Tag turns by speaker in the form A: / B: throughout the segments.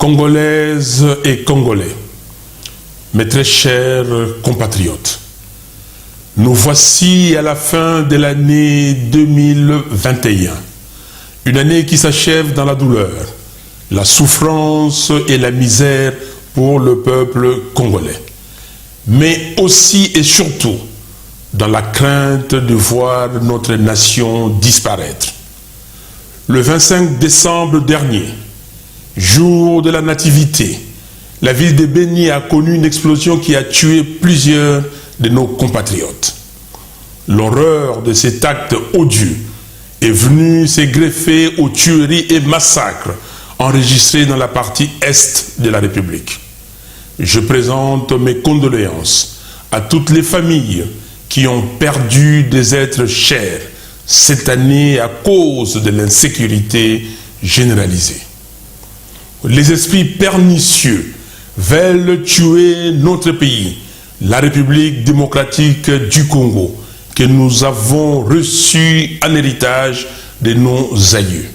A: Congolaises et Congolais, mes très chers compatriotes, nous voici à la fin de l'année 2021, une année qui s'achève dans la douleur, la souffrance et la misère pour le peuple congolais, mais aussi et surtout dans la crainte de voir notre nation disparaître. Le 25 décembre dernier, jour de la Nativité, la ville de Beni a connu une explosion qui a tué plusieurs de nos compatriotes. L'horreur de cet acte odieux est venue se greffer aux tueries et massacres enregistrés dans la partie est de la République. Je présente mes condoléances à toutes les familles qui ont perdu des êtres chers cette année à cause de l'insécurité généralisée. Les esprits pernicieux veulent tuer notre pays, la République démocratique du Congo, que nous avons reçu en héritage de nos aïeux.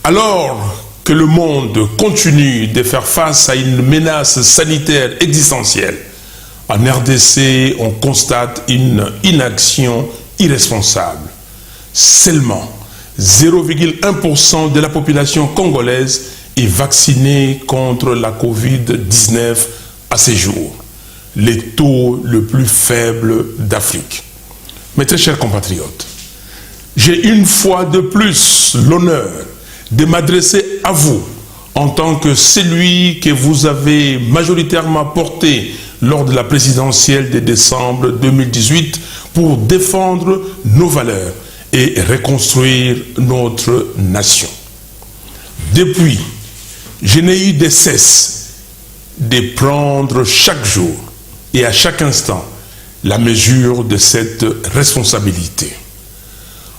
A: Alors que le monde continue de faire face à une menace sanitaire existentielle, en RDC, on constate une inaction irresponsable. Seulement 0,1% de la population congolaise est vaccinée contre la Covid-19 à ce jour, le taux le plus faible d'Afrique. Mes très chers compatriotes, j'ai une fois de plus l'honneur de m'adresser à vous en tant que celui que vous avez majoritairement porté lors de la présidentielle de décembre 2018 pour défendre nos valeurs et reconstruire notre nation. Depuis, je n'ai eu de cesse de prendre chaque jour et à chaque instant la mesure de cette responsabilité.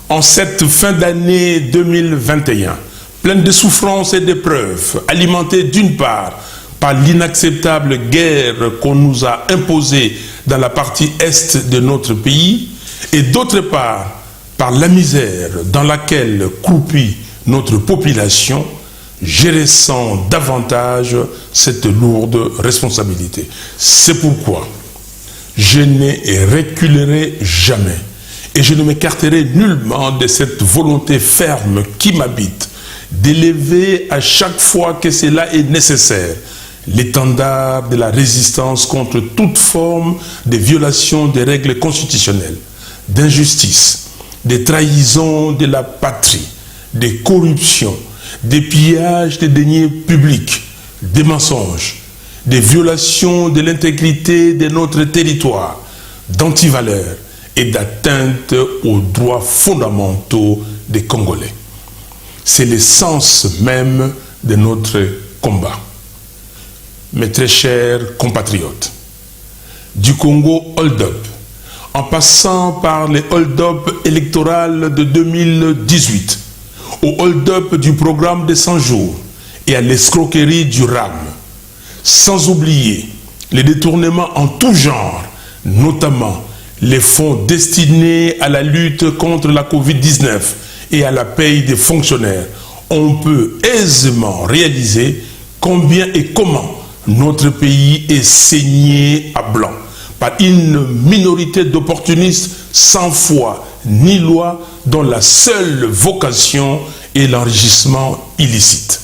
A: En cette fin d'année 2021, pleine de souffrances et d'épreuves, alimentée d'une part par l'inacceptable guerre qu'on nous a imposée dans la partie est de notre pays, et d'autre part par la misère dans laquelle croupit notre population, je ressens davantage cette lourde responsabilité. C'est pourquoi je ne reculerai jamais et je ne m'écarterai nullement de cette volonté ferme qui m'habite d'élever à chaque fois que cela est nécessaire l'étendard de la résistance contre toute forme de violation des règles constitutionnelles, d'injustice, des trahisons de la patrie, des corruptions, des pillages des deniers publics, des mensonges, des violations de l'intégrité de notre territoire, d'antivaleurs et d'atteinte aux droits fondamentaux des Congolais. C'est l'essence même de notre combat. Mes très chers compatriotes, du Congo hold-up, en passant par les hold-up électorales de 2018, au hold-up du programme des 100 jours et à l'escroquerie du RAM, sans oublier les détournements en tout genre, notamment les fonds destinés à la lutte contre la Covid-19 et à la paye des fonctionnaires, on peut aisément réaliser combien et comment notre pays est saigné à blanc par une minorité d'opportunistes sans foi ni loi dont la seule vocation est l'enrichissement illicite.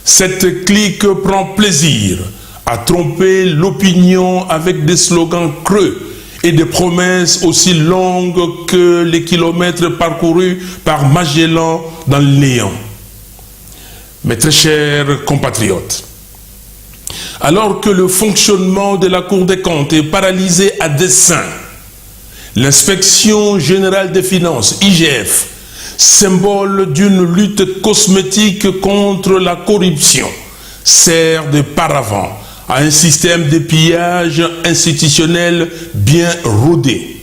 A: Cette clique prend plaisir à tromper l'opinion avec des slogans creux et des promesses aussi longues que les kilomètres parcourus par Magellan dans le néant. Mes très chers compatriotes, alors que le fonctionnement de la Cour des comptes est paralysé à dessein, l'inspection générale des finances, IGF, symbole d'une lutte cosmétique contre la corruption, sert de paravent à un système de pillage institutionnel bien rodé.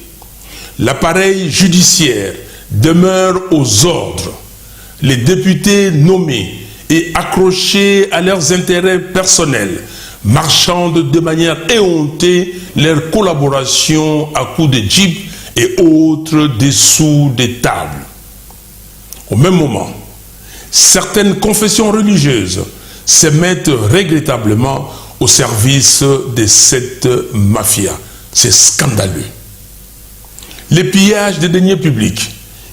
A: L'appareil judiciaire demeure aux ordres. Les députés nommés et accrochés à leurs intérêts personnels marchandent de manière éhontée leur collaboration à coups de jeeps et autres dessous des tables. Au même moment, certaines confessions religieuses se mettent regrettablement au service de cette mafia. C'est scandaleux. Les pillages des deniers publics,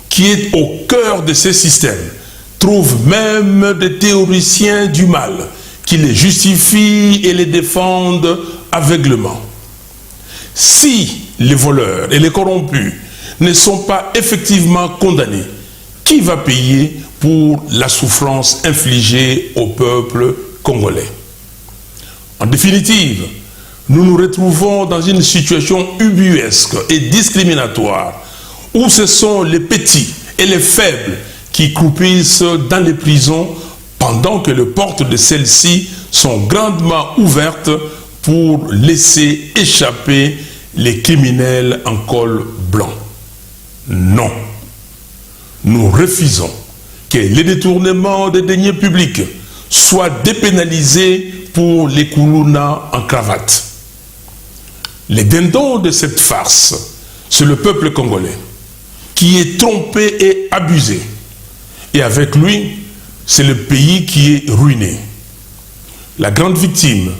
A: qui est au cœur de ces systèmes, trouvent même des théoriciens du mal qui les justifient et les défendent aveuglément. Si les voleurs et les corrompus ne sont pas effectivement condamnés, qui va payer pour la souffrance infligée au peuple congolais? En définitive, nous nous retrouvons dans une situation ubuesque et discriminatoire où ce sont les petits et les faibles qui croupissent dans les prisons pendant que les portes de celles-ci sont grandement ouvertes pour laisser échapper les criminels en col blanc. Non. Nous refusons que les détournements des deniers publics soient dépénalisés pour les koulouna en cravate. Les dindons de cette farce, c'est le peuple congolais qui est trompé et abusé. Et avec lui, c'est le pays qui est ruiné. La grande victime,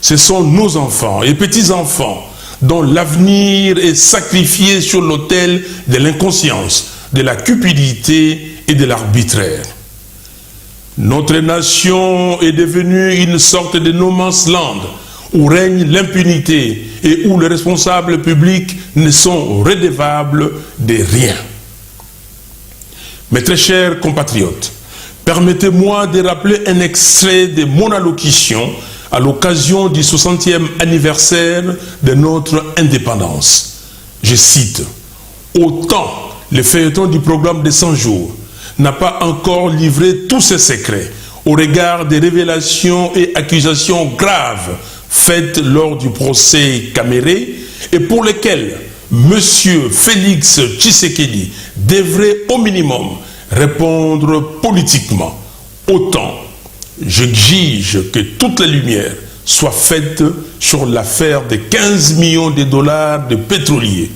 A: ce sont nos enfants et petits-enfants dont l'avenir est sacrifié sur l'autel de l'inconscience, de la cupidité et de l'arbitraire. Notre nation est devenue une sorte de no man's land où règne l'impunité et où les responsables publics ne sont redevables de rien. Mes très chers compatriotes, permettez-moi de rappeler un extrait de mon allocution à l'occasion du 60e anniversaire de notre indépendance. Je cite: « Autant le feuilleton du programme des 100 jours n'a pas encore livré tous ses secrets au regard des révélations et accusations graves faites lors du procès Caméré et pour lesquelles M. Félix Tshisekedi devrait au minimum répondre politiquement. Autant j'exige que toute la lumière soit faite sur l'affaire de 15 millions de dollars de pétroliers,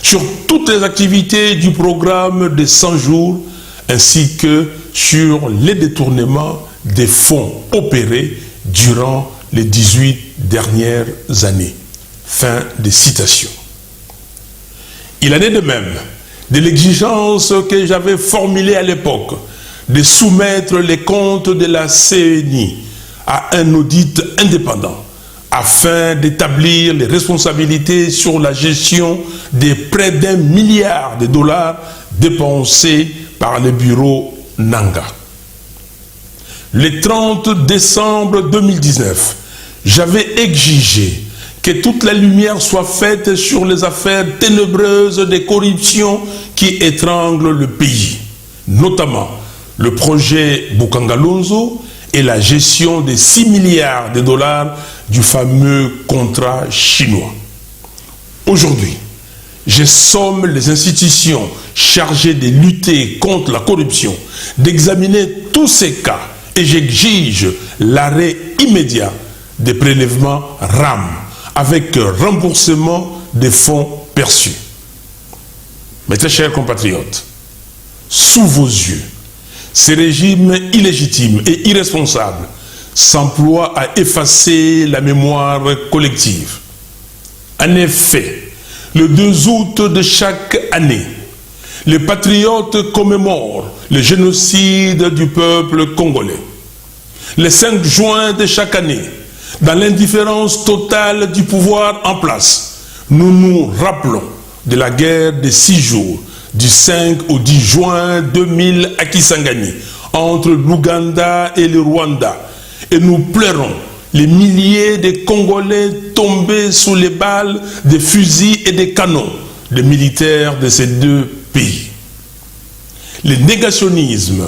A: sur toutes les activités du programme de 100 jours, ainsi que sur les détournements des fonds opérés durant les 18 dernières années. » Fin de citation. Il en est de même de l'exigence que j'avais formulée à l'époque de soumettre les comptes de la CENI à un audit indépendant afin d'établir les responsabilités sur la gestion des près d'1 milliard de dollars dépensés par le bureau Nanga. Le 30 décembre 2019, j'avais exigé que toute la lumière soit faite sur les affaires ténébreuses de corruption qui étranglent le pays, notamment le projet Bukangalonzo et la gestion des 6 milliards de dollars du fameux contrat chinois. Aujourd'hui, je somme les institutions chargées de lutter contre la corruption d'examiner tous ces cas et j'exige l'arrêt immédiat des prélèvements RAM avec remboursement des fonds perçus. Mes très chers compatriotes, sous vos yeux, ces régimes illégitimes et irresponsables s'emploient à effacer la mémoire collective. En effet, le 2 août de chaque année, les patriotes commémorent le génocide du peuple congolais. Le 5 juin de chaque année, dans l'indifférence totale du pouvoir en place, nous nous rappelons de la guerre des 6 jours, du 5 au 10 juin 2000 à Kisangani, entre l'Ouganda et le Rwanda, et nous pleurons les milliers de Congolais tombés sous les balles des fusils et des canons des militaires de ces deux pays. Le négationnisme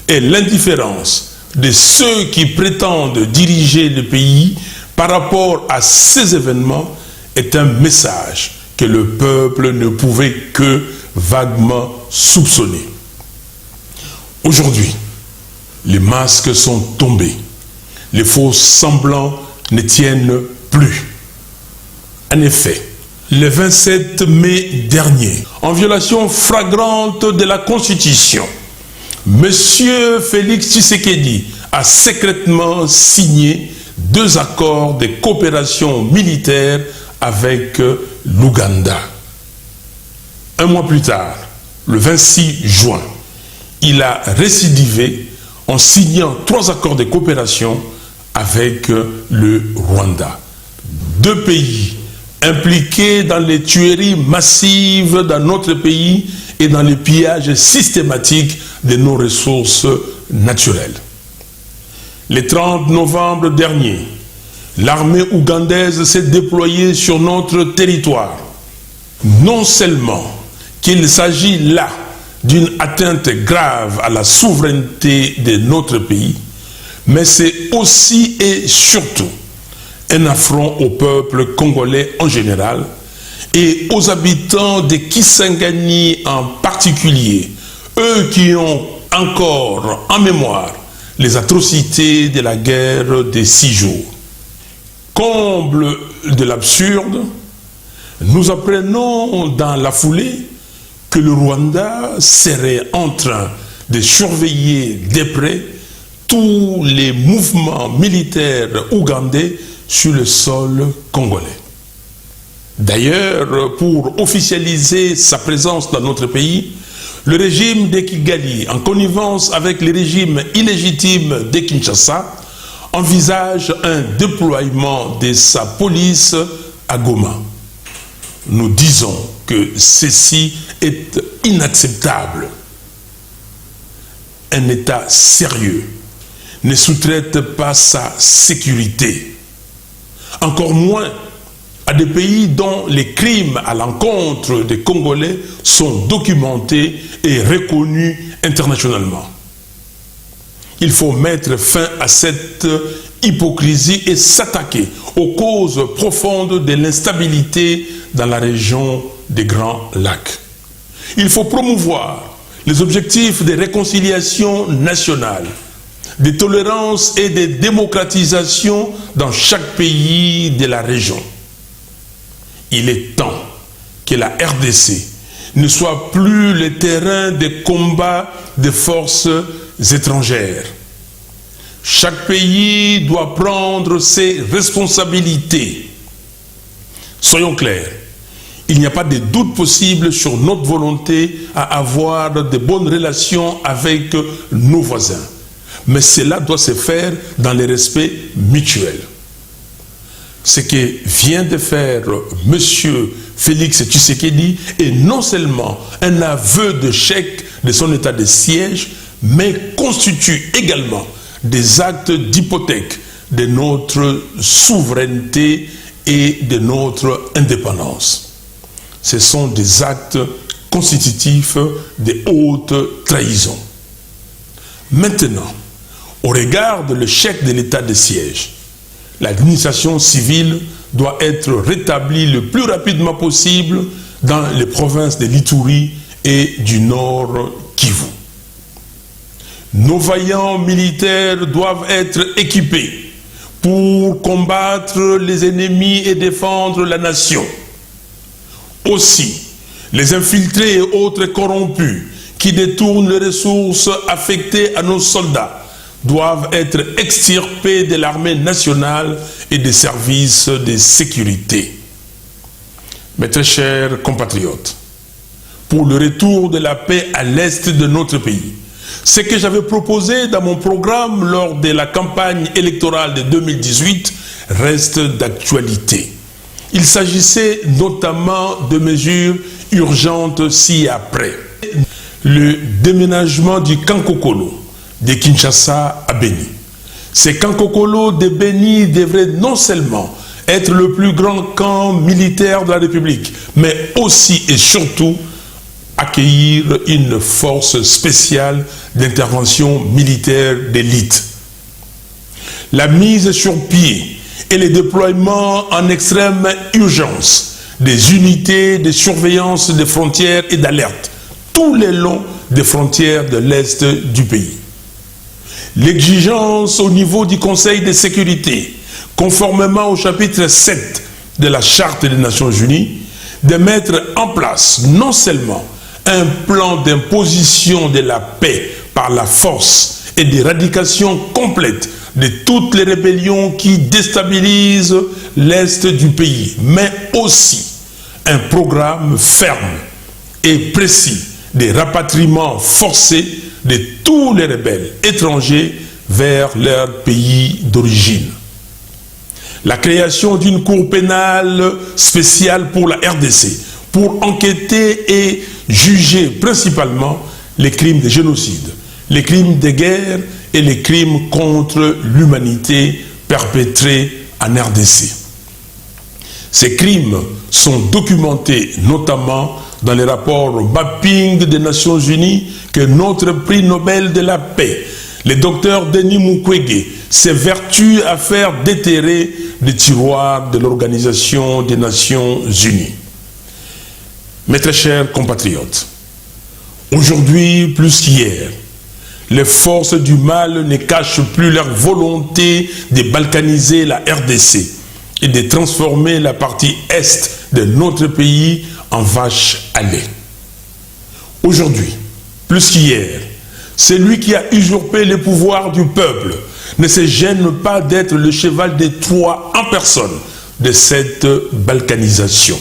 A: et l'indifférence de ceux qui prétendent diriger le pays par rapport à ces événements est un message que le peuple ne pouvait que vaguement soupçonner. Aujourd'hui, les masques sont tombés, les faux semblants ne tiennent plus. En effet, le 27 mai dernier, en violation flagrante de la Constitution, M. Félix Tshisekedi a secrètement signé 2 accords de coopération militaire avec l'Ouganda. Un mois plus tard, le 26 juin, il a récidivé en signant 3 accords de coopération avec le Rwanda. 2 pays impliqués dans les tueries massives dans notre pays et dans les pillages systématiques de nos ressources naturelles. Le 30 novembre dernier, l'armée ougandaise s'est déployée sur notre territoire. Non seulement qu'il s'agit là d'une atteinte grave à la souveraineté de notre pays, mais c'est aussi et surtout un affront au peuple congolais en général et aux habitants de Kisangani en particulier, eux qui ont encore en mémoire les atrocités de la guerre des 6 jours. Comble de l'absurde, nous apprenons dans la foulée que le Rwanda serait en train de surveiller de près tous les mouvements militaires ougandais sur le sol congolais. D'ailleurs, pour officialiser sa présence dans notre pays, le régime de Kigali, en connivence avec le régime illégitime de Kinshasa, envisage un déploiement de sa police à Goma. Nous disons que ceci est inacceptable. Un État sérieux ne sous-traite pas sa sécurité. Encore moins à des pays dont les crimes à l'encontre des Congolais sont documentés et reconnus internationalement. Il faut mettre fin à cette hypocrisie et s'attaquer aux causes profondes de l'instabilité dans la région des Grands Lacs. Il faut promouvoir les objectifs de réconciliation nationale, de tolérance et de démocratisation dans chaque pays de la région. Il est temps que la RDC ne soit plus le terrain de combat des forces étrangères. Chaque pays doit prendre ses responsabilités. Soyons clairs, il n'y a pas de doute possible sur notre volonté à avoir de bonnes relations avec nos voisins. Mais cela doit se faire dans le respect mutuel. Ce que vient de faire M. Félix Tshisekedi est non seulement un aveu d'échec de son état de siège, mais constitue également des actes d'hypothèque de notre souveraineté et de notre indépendance. Ce sont des actes constitutifs de haute trahison. Maintenant, au regard de l'échec de l'état de siège, l'administration civile doit être rétablie le plus rapidement possible dans les provinces de l'Ituri et du Nord Kivu. Nos vaillants militaires doivent être équipés pour combattre les ennemis et défendre la nation. Aussi, les infiltrés et autres corrompus qui détournent les ressources affectées à nos soldats doivent être extirpés de l'armée nationale et des services de sécurité. Mes très chers compatriotes, pour le retour de la paix à l'est de notre pays, ce que j'avais proposé dans mon programme lors de la campagne électorale de 2018 reste d'actualité. Il s'agissait notamment de mesures urgentes ci-après. Le déménagement du Kankokolo de Kinshasa à Beni. Ce Kankokolo de Beni devrait non seulement être le plus grand camp militaire de la République, mais aussi et surtout accueillir une force spéciale d'intervention militaire d'élite. La mise sur pied et le déploiement en extrême urgence des unités de surveillance des frontières et d'alerte tout le long des frontières de l'Est du pays. L'exigence au niveau du Conseil de sécurité conformément au chapitre 7 de la Charte des Nations Unies, de mettre en place non seulement un plan d'imposition de la paix par la force et d'éradication complète de toutes les rébellions qui déstabilisent l'Est du pays, mais aussi un programme ferme et précis de rapatriement forcé de tous les rebelles étrangers vers leur pays d'origine. La création d'une cour pénale spéciale pour la RDC, pour enquêter et juger principalement les crimes de génocide, les crimes de guerre et les crimes contre l'humanité perpétrés en RDC. Ces crimes sont documentés notamment dans les rapports mapping des Nations Unies que notre prix Nobel de la paix, le docteur Denis Mukwege, s'évertue à faire déterrer des tiroirs de l'Organisation des Nations Unies. Mes très chers compatriotes, aujourd'hui plus qu'hier, les forces du mal ne cachent plus leur volonté de balkaniser la RDC et de transformer la partie est de notre pays en vache à lait. Aujourd'hui, plus qu'hier, celui qui a usurpé le pouvoir du peuple ne se gêne pas d'être le cheval de Troie en personne de cette balkanisation.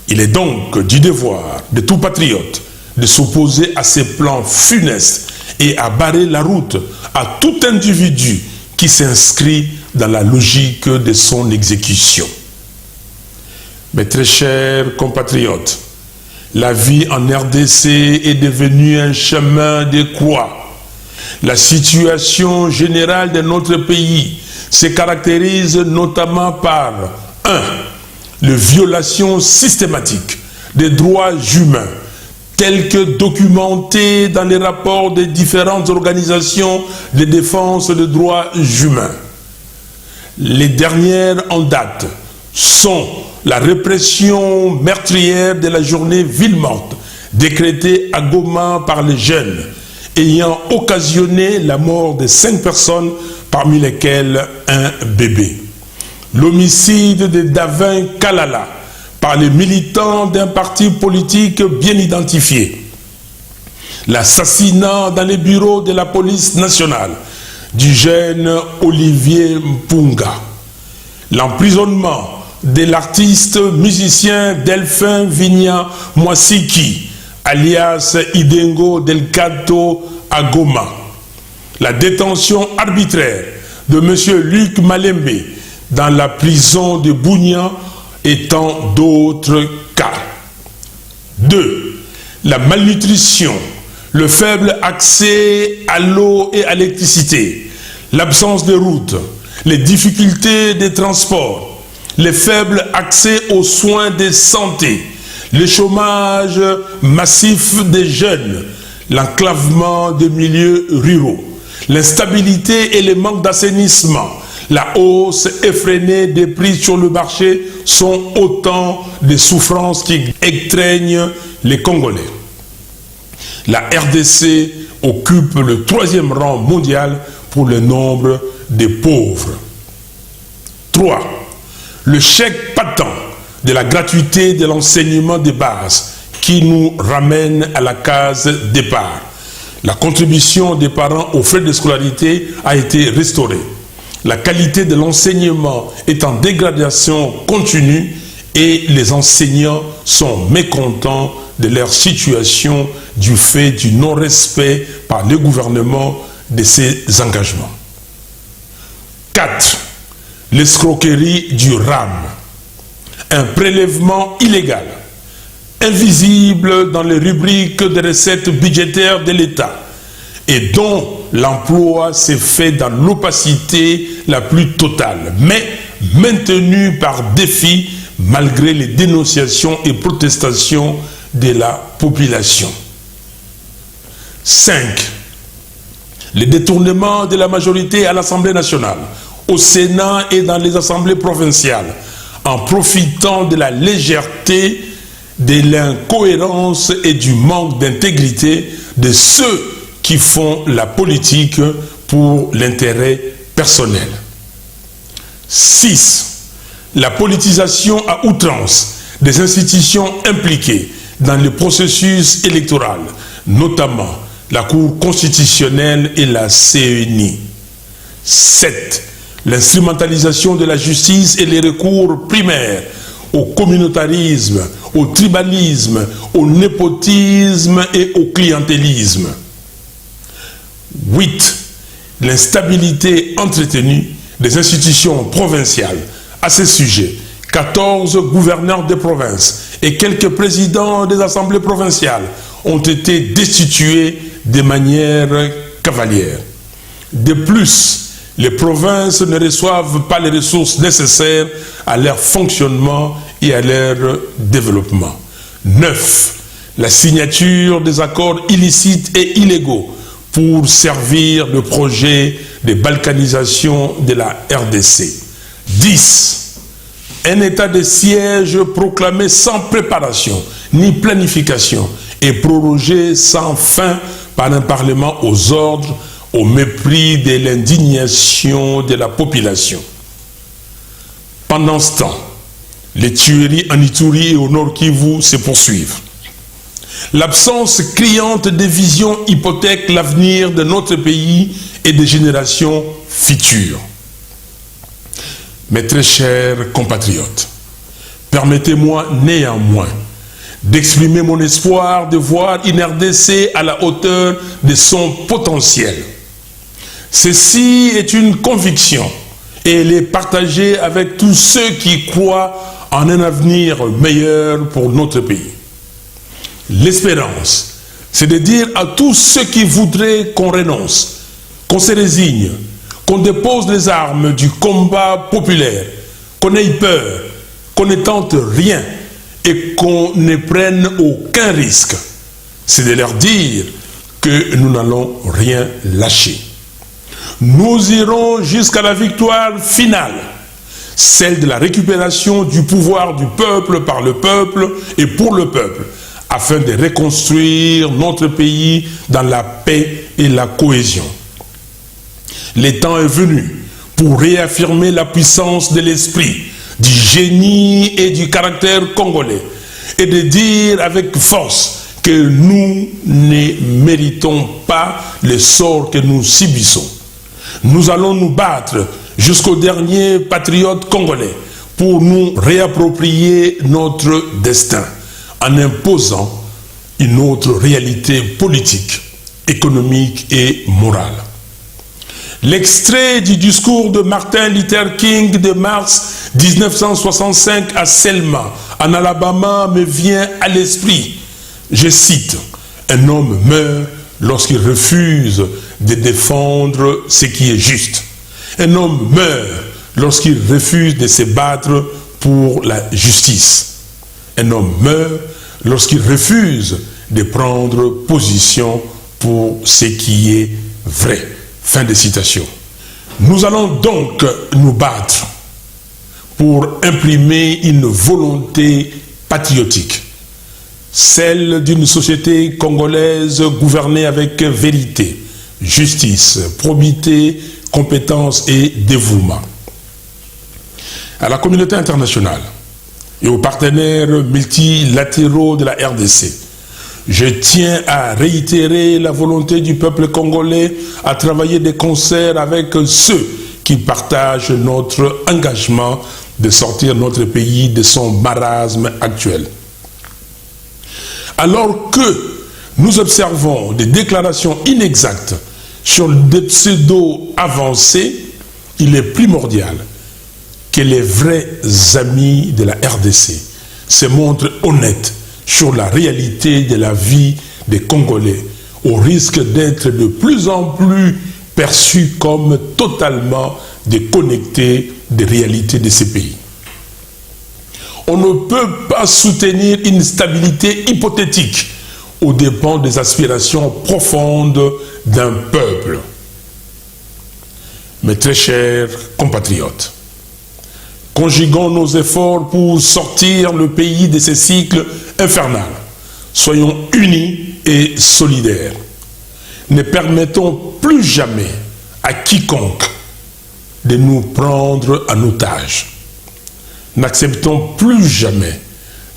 A: Il est donc du devoir de tout patriote de s'opposer à ces plans funestes et à barrer la route à tout individu qui s'inscrit dans la logique de son exécution. Mes très chers compatriotes, la vie en RDC est devenue un chemin de croix. La situation générale de notre pays se caractérise notamment par 1. Les violations systématiques des droits humains, tels que documentés dans les rapports des différentes organisations de défense des droits humains. Les dernières en date sont la répression meurtrière de la journée ville morte, décrétée à Goma par les jeunes, ayant occasionné la mort de 5 personnes, parmi lesquelles un bébé. L'homicide de Davin Kalala par les militants d'un parti politique bien identifié. L'assassinat dans les bureaux de la police nationale du jeune Olivier Mpunga. L'emprisonnement de l'artiste musicien Delphin Vigna Mwasiki, alias Idengo Del Canto à Goma. La détention arbitraire de M. Luc Malembe dans la prison de Bunia et tant d'autres cas. 2. La malnutrition, le faible accès à l'eau et à l'électricité, l'absence de routes, les difficultés de transport, le faible accès aux soins de santé, le chômage massif des jeunes, l'enclavement des milieux ruraux, l'instabilité et le manque d'assainissement, la hausse effrénée des prix sur le marché sont autant de souffrances qui étreignent les Congolais. La RDC occupe le 3e rang mondial pour le nombre de pauvres. 3. Le chèque patent de la gratuité de l'enseignement de base qui nous ramène à la case départ. La contribution des parents aux frais de scolarité a été restaurée. La qualité de l'enseignement est en dégradation continue et les enseignants sont mécontents de leur situation du fait du non-respect par le gouvernement de ses engagements. 4. L'escroquerie du RAM. Un prélèvement illégal, invisible dans les rubriques de recettes budgétaires de l'État et dont l'emploi s'est fait dans l'opacité la plus totale, mais maintenu par défi malgré les dénonciations et protestations de la population. 5. Le détournement de la majorité à l'Assemblée nationale, au Sénat et dans les assemblées provinciales, en profitant de la légèreté, de l'incohérence et du manque d'intégrité de ceux qui font la politique pour l'intérêt personnel. 6. La politisation à outrance des institutions impliquées dans le processus électoral, notamment la Cour constitutionnelle et la CENI. 7. L'instrumentalisation de la justice et les recours primaires au communautarisme, au tribalisme, au népotisme et au clientélisme. 8. L'instabilité entretenue des institutions provinciales. À ce sujet, 14 gouverneurs de province et quelques présidents des assemblées provinciales ont été destitués de manière cavalière. De plus, les provinces ne reçoivent pas les ressources nécessaires à leur fonctionnement et à leur développement. 9. La signature des accords illicites et illégaux pour servir le projet de balkanisation de la RDC. 10. Un état de siège proclamé sans préparation ni planification et prorogé sans fin par un parlement aux ordres, au mépris de l'indignation de la population. Pendant ce temps, les tueries en Ituri et au Nord Kivu se poursuivent. L'absence criante de vision hypothèque l'avenir de notre pays et des générations futures. Mes très chers compatriotes, permettez-moi néanmoins d'exprimer mon espoir de voir une RDC à la hauteur de son potentiel. Ceci est une conviction et elle est partagée avec tous ceux qui croient en un avenir meilleur pour notre pays. L'espérance, c'est de dire à tous ceux qui voudraient qu'on renonce, qu'on se résigne, qu'on dépose les armes du combat populaire, qu'on ait peur, qu'on ne tente rien et qu'on ne prenne aucun risque. C'est de leur dire que nous n'allons rien lâcher. Nous irons jusqu'à la victoire finale, celle de la récupération du pouvoir du peuple par le peuple et pour le peuple, afin de reconstruire notre pays dans la paix et la cohésion. Le temps est venu pour réaffirmer la puissance de l'esprit, du génie et du caractère congolais et de dire avec force que nous ne méritons pas le sort que nous subissons. Nous allons nous battre jusqu'au dernier patriote congolais pour nous réapproprier notre destin en imposant une autre réalité politique, économique et morale. L'extrait du discours de Martin Luther King de mars 1965 à Selma, en Alabama, me vient à l'esprit. Je cite, « Un homme meurt lorsqu'il refuse de défendre ce qui est juste. Un homme meurt lorsqu'il refuse de se battre pour la justice. Un homme meurt lorsqu'il refuse de prendre position pour ce qui est vrai. » Fin de citation. Nous allons donc nous battre pour imprimer une volonté patriotique, celle d'une société congolaise gouvernée avec vérité, justice, probité, compétence et dévouement. À la communauté internationale et aux partenaires multilatéraux de la RDC, je tiens à réitérer la volonté du peuple congolais à travailler de concert avec ceux qui partagent notre engagement de sortir notre pays de son marasme actuel. Alors que nous observons des déclarations inexactes sur des pseudo-avancées, il est primordial que les vrais amis de la RDC se montrent honnêtes sur la réalité de la vie des Congolais, au risque d'être de plus en plus perçus comme totalement déconnectés des réalités de ces pays. On ne peut pas soutenir une stabilité hypothétique aux dépens des aspirations profondes d'un peuple. Mes très chers compatriotes, conjuguons nos efforts pour sortir le pays de ce cycle infernal. Soyons unis et solidaires. Ne permettons plus jamais à quiconque de nous prendre en otage. N'acceptons plus jamais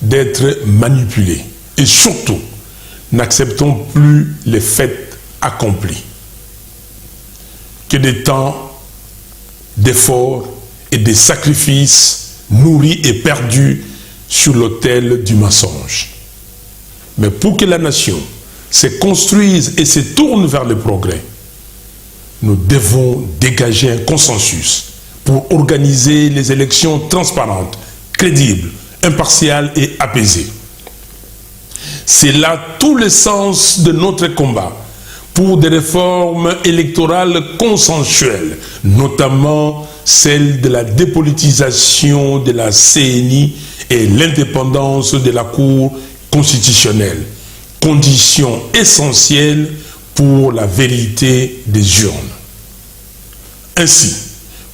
A: d'être manipulés et surtout, n'acceptons plus les faits accomplis. Que des temps d'efforts et de sacrifices nourris et perdus sur l'autel du mensonge. Mais pour que la nation se construise et se tourne vers le progrès, nous devons dégager un consensus pour organiser les élections transparentes, crédibles, impartiales et apaisées. C'est là tout le sens de notre combat pour des réformes électorales consensuelles, notamment celle de la dépolitisation de la CENI et l'indépendance de la Cour constitutionnelle, condition essentielle pour la vérité des urnes. Ainsi,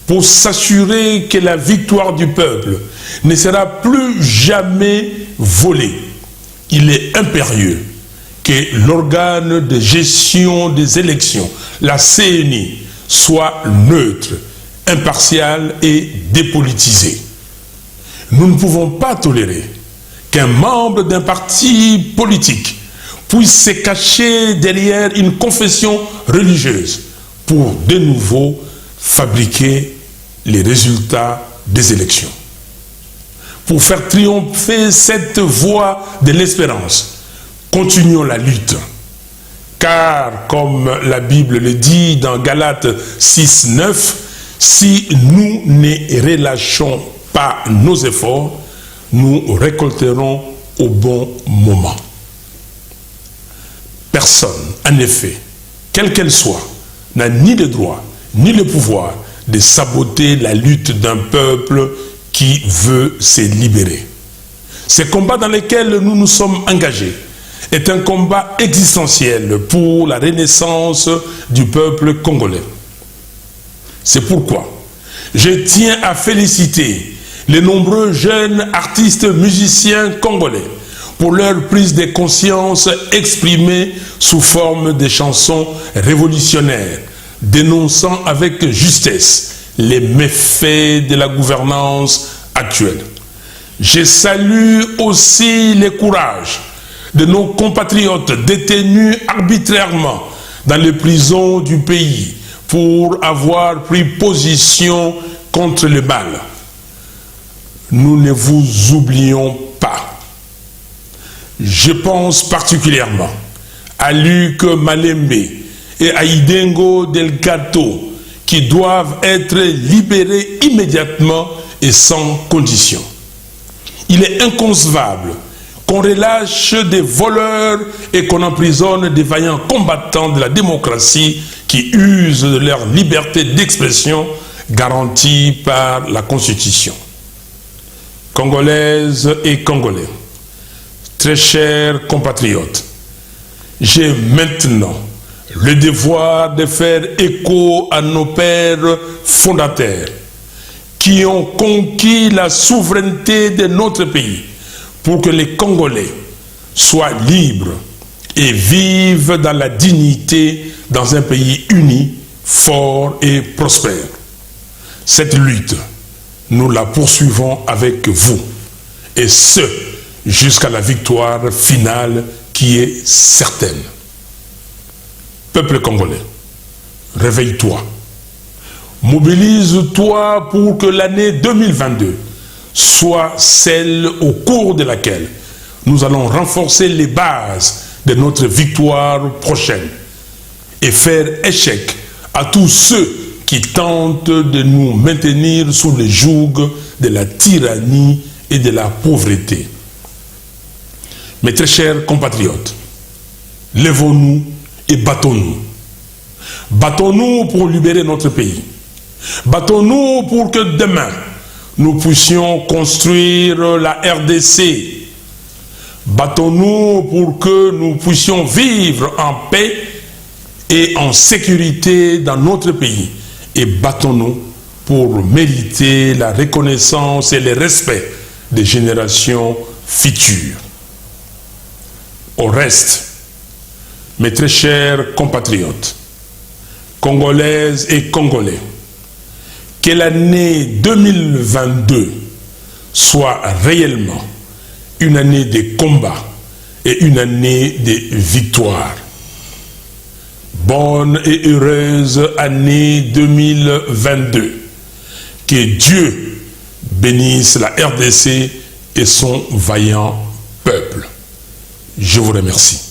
A: pour s'assurer que la victoire du peuple ne sera plus jamais volée, il est impérieux que l'organe de gestion des élections, la CENI, soit neutre, impartial et dépolitisé. Nous ne pouvons pas tolérer qu'un membre d'un parti politique puisse se cacher derrière une confession religieuse pour de nouveau fabriquer les résultats des élections. Pour faire triompher cette voie de l'espérance, continuons la lutte. Car, comme la Bible le dit dans Galates 6:9, si nous ne relâchons pas nos efforts, nous récolterons au bon moment. Personne, en effet, quelle qu'elle soit, n'a ni le droit ni le pouvoir de saboter la lutte d'un peuple qui veut se libérer. Ce combat dans lequel nous nous sommes engagés est un combat existentiel pour la renaissance du peuple congolais. C'est pourquoi je tiens à féliciter les nombreux jeunes artistes musiciens congolais pour leur prise de conscience exprimée sous forme de chansons révolutionnaires, dénonçant avec justesse les méfaits de la gouvernance actuelle. Je salue aussi le courage de nos compatriotes détenus arbitrairement dans les prisons du pays pour avoir pris position contre le mal. Nous ne vous oublions pas. Je pense particulièrement à Luc Malembe et à Idengo Delgato qui doivent être libérés immédiatement et sans condition. Il est inconcevable qu'on relâche des voleurs et qu'on emprisonne des vaillants combattants de la démocratie qui usent de leur liberté d'expression garantie par la Constitution. Congolaises et Congolais, très chers compatriotes, j'ai maintenant le devoir de faire écho à nos pères fondateurs qui ont conquis la souveraineté de notre pays pour que les Congolais soient libres et vivent dans la dignité dans un pays uni, fort et prospère. Cette lutte, nous la poursuivons avec vous, et ce, jusqu'à la victoire finale qui est certaine. Peuple congolais, réveille-toi. Mobilise-toi pour que l'année 2022 soit celle au cours de laquelle nous allons renforcer les bases de notre victoire prochaine et faire échec à tous ceux qui tentent de nous maintenir sous le joug de la tyrannie et de la pauvreté. Mes très chers compatriotes, lèvons-nous et battons-nous. Battons-nous pour libérer notre pays. Battons-nous pour que demain, nous puissions construire la RDC. Battons-nous pour que nous puissions vivre en paix et en sécurité dans notre pays. Et battons-nous pour mériter la reconnaissance et le respect des générations futures. Au reste, mes très chers compatriotes, Congolaises et Congolais, Que l'année 2022 soit réellement une année de combat et une année de victoire. Bonne et heureuse année 2022. Que Dieu bénisse la RDC et son vaillant peuple. Je vous remercie.